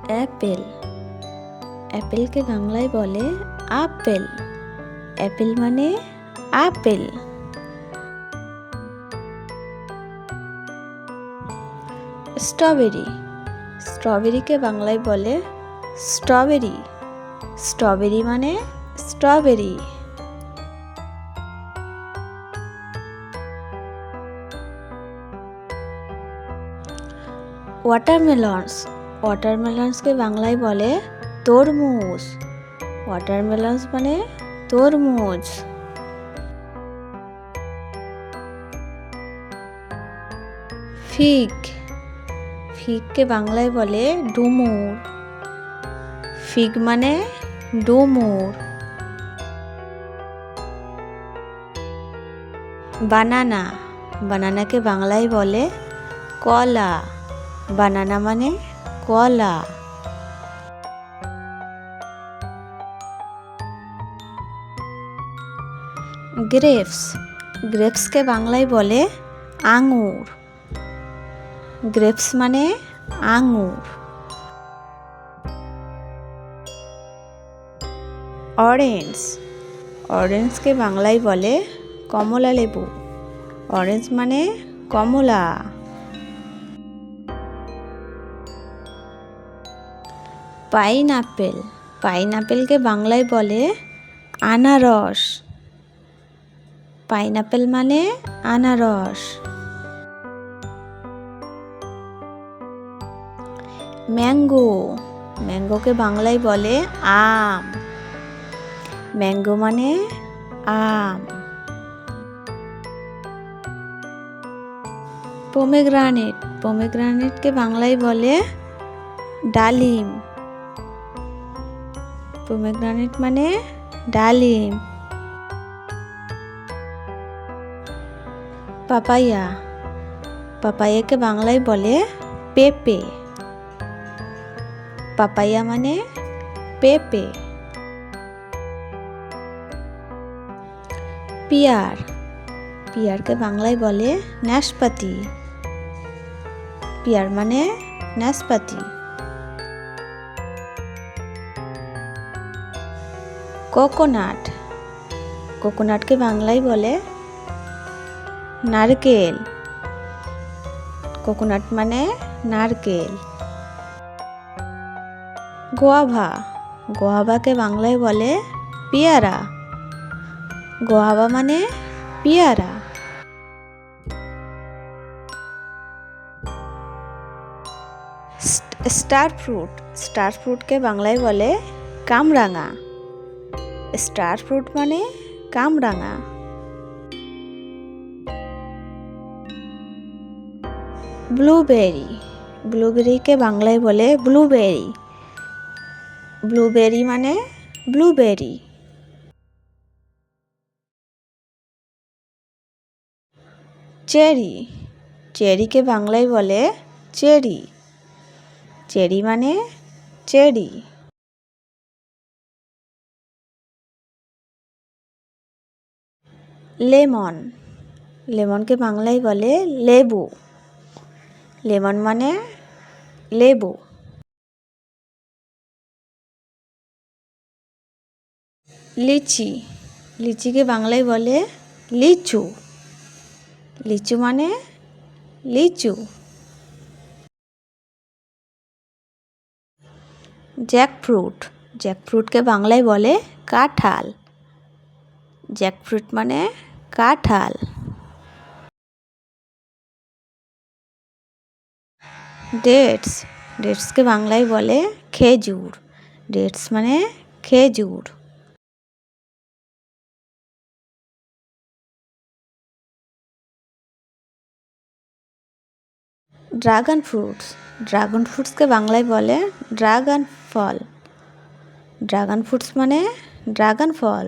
Apple. অ্যাপেলকে বাংলায় বলে apple. Apple মানে আপেল। স্ট্রবেরি। স্ট্রবেরিকে বাংলায় বলে স্ট্রবেরি। স্ট্রবেরি মানে স্ট্রবেরি। ওয়াটারমেলনস। ওয়াটারমেলনসকে বাংলায় বলে তরমুজ। ওয়াটারমেলনস মানে তরমুজ। ফিগ। ফিগকে বাংলায় বলে ডুমুর। ফিগ মানে ডুমুর। বানানা। বানানাকে বাংলায় বলে কলা। বানানা মানে কলা। গ্রেপস। গ্রেপসকে বাংলায় বলে আঙুর। গ্রেপস মানে আঙুর। অরেঞ্জ। অরেঞ্জকে বাংলায় বলে কমলা লেবু। অরেঞ্জ মানে কমলা। পাইনঅ্যাপেল। পাইনঅ্যাপেলকে বাংলায় বলে আনারস। পাইনঅ্যাপেল মানে আনারস। ম্যাঙ্গো। ম্যাঙ্গোকে বাংলায় বলে আম। ম্যাঙ্গো মানে আম। পমিগ্রানেট। পমিগ্রানেটকে বাংলায় বলে ডালিম। পমিগ্রানেট মানে ডালিম। পাপাইয়া। পাপাইয়াকে বাংলায় বলে পেঁপে। পাপাইয়া মানে পেঁপে। পিয়ার। পিয়ারকে বাংলায় বলে নাশপাতি। পিয়ার মানে নাশপাতি। কোকোনাট। কোকোনাটকে বাংলায় বলে নারকেল। কোকোনাট মানে নারকেল। গোয়াভা। গোয়াভাকে বাংলায় বলে পেয়ারা। গোয়াভা মানে পেয়ারা। Star fruit. স্টার ফ্রুটকে বাংলায় বলে কামরাঙা। স্টার ফ্রুট মানে কামরাঙা। ব্লুবেরি। ব্লুবেরিকে বাংলায় বলে ব্লুবেরি। ব্লুবেরি মানে ব্লুবেরি। চেরি। চেরিকে বাংলায় বলে চেরি। চেরি মানে চেরি। লেমন। লেমনকে বাংলায় বলে লেবু। লেমন মানে লেবু। লিচি। লিচিকে বাংলায় বলে লিচু। লিচু মানে লিচু। জ্যাকফ্রুট। জ্যাকফ্রুটকে বাংলায় বলে কাঁঠাল। জ্যাকফ্রুট মানে কাঁঠাল। ডেটস। ডেটসকে বাংলায় বলে খেজুর। ডেটস মানে খেজুর। Dragon fruits. ড্রাগন ফ্রুটসকে বাংলায় বলে ড্রাগন ফল। ড্রাগন ফ্রুটস মানে ড্রাগন ফল।